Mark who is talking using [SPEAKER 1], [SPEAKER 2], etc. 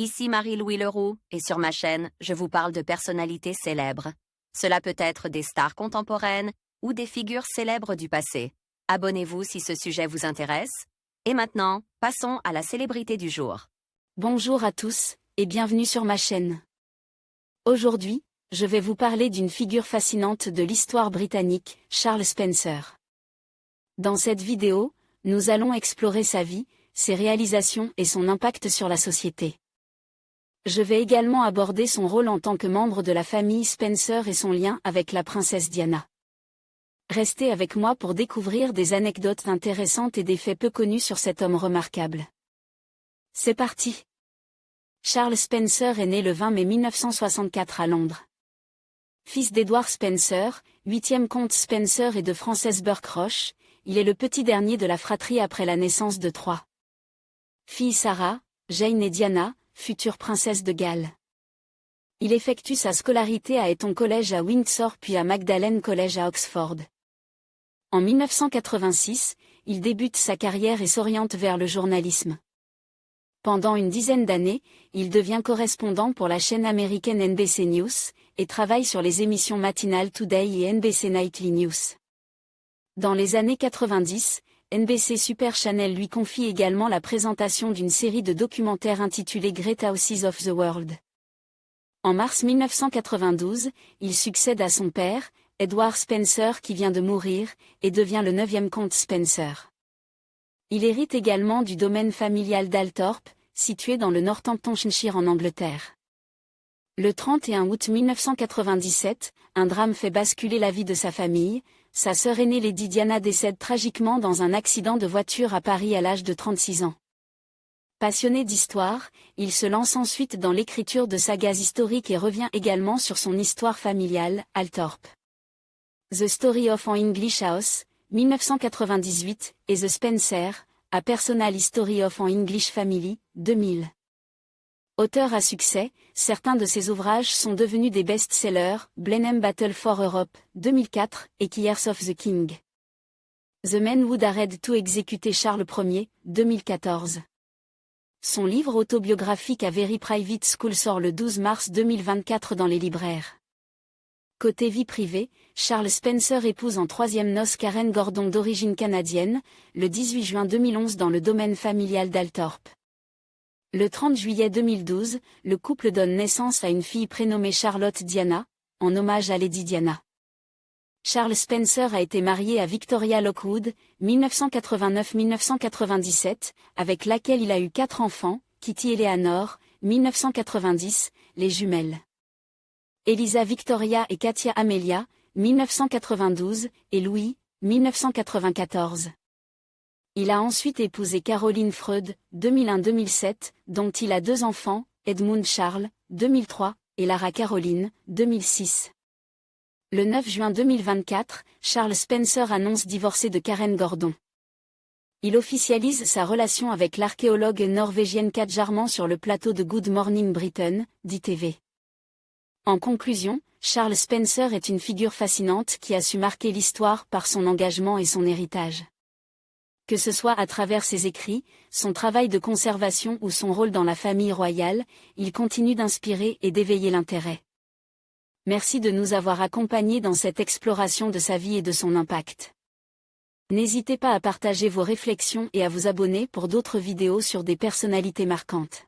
[SPEAKER 1] Ici Marie-Louis Leroux, et sur ma chaîne, je vous parle de personnalités célèbres. Cela peut être des stars contemporaines ou des figures célèbres du passé. Abonnez-vous si ce sujet vous intéresse. Et maintenant, passons à la célébrité du jour.
[SPEAKER 2] Bonjour à tous, et bienvenue sur ma chaîne. Aujourd'hui, je vais vous parler d'une figure fascinante de l'histoire britannique, Charles Spencer. Dans cette vidéo, nous allons explorer sa vie, ses réalisations et son impact sur la société. Je vais également aborder son rôle en tant que membre de la famille Spencer et son lien avec la princesse Diana. Restez avec moi pour découvrir des anecdotes intéressantes et des faits peu connus sur cet homme remarquable. C'est parti! Charles Spencer est né le 20 mai 1964 à Londres. Fils d'Edward Spencer, 8e comte Spencer et de Frances Burke Roche, il est le petit dernier de la fratrie après la naissance de 3 filles Sarah, Jane et Diana, future princesse de Galles. Il effectue sa scolarité à Eton College à Windsor puis à Magdalen College à Oxford. En 1986, il débute sa carrière et s'oriente vers le journalisme. Pendant une dizaine d'années, il devient correspondant pour la chaîne américaine NBC News, et travaille sur les émissions matinales Today et NBC Nightly News. Dans les années 90, NBC Super Channel lui confie également la présentation d'une série de documentaires intitulée Great Houses of the World. En mars 1992, il succède à son père, Edward Spencer qui vient de mourir, et devient le 9e comte Spencer. Il hérite également du domaine familial d'Althorp, situé dans le Northamptonshire en Angleterre. Le 31 août 1997, un drame fait basculer la vie de sa famille. Sa sœur aînée Lady Diana décède tragiquement dans un accident de voiture à Paris à l'âge de 36 ans. Passionné d'histoire, il se lance ensuite dans l'écriture de sagas historiques et revient également sur son histoire familiale, Althorp. The Story of an English House, 1998, et The Spencer, A Personal History of an English Family, 2000. Auteur à succès, certains de ses ouvrages sont devenus des best-sellers, Blenheim Battle for Europe, 2004, et Years of the King. The Men Who Dared to Execute Charles Ier, 2014. Son livre autobiographique A Very Private School sort le 12 mars 2024 dans les libraires. Côté vie privée, Charles Spencer épouse en 3e noces Karen Gordon d'origine canadienne, le 18 juin 2011 dans le domaine familial d'Althorp. Le 30 juillet 2012, le couple donne naissance à une fille prénommée Charlotte Diana, en hommage à Lady Diana. Charles Spencer a été marié à Victoria Lockwood, 1989-1997, avec laquelle il a eu 4 enfants, Kitty Eleanor, 1990, les jumelles Elisa Victoria et Katia Amelia, 1992, et Louis, 1994. Il a ensuite épousé Caroline Freud, 2001-2007, dont il a 2 enfants, Edmund Charles, 2003, et Lara Caroline, 2006. Le 9 juin 2024, Charles Spencer annonce divorcer de Karen Gordon. Il officialise sa relation avec l'archéologue norvégienne Kat Jarman sur le plateau de Good Morning Britain, d'ITV. En conclusion, Charles Spencer est une figure fascinante qui a su marquer l'histoire par son engagement et son héritage. Que ce soit à travers ses écrits, son travail de conservation ou son rôle dans la famille royale, il continue d'inspirer et d'éveiller l'intérêt. Merci de nous avoir accompagnés dans cette exploration de sa vie et de son impact. N'hésitez pas à partager vos réflexions et à vous abonner pour d'autres vidéos sur des personnalités marquantes.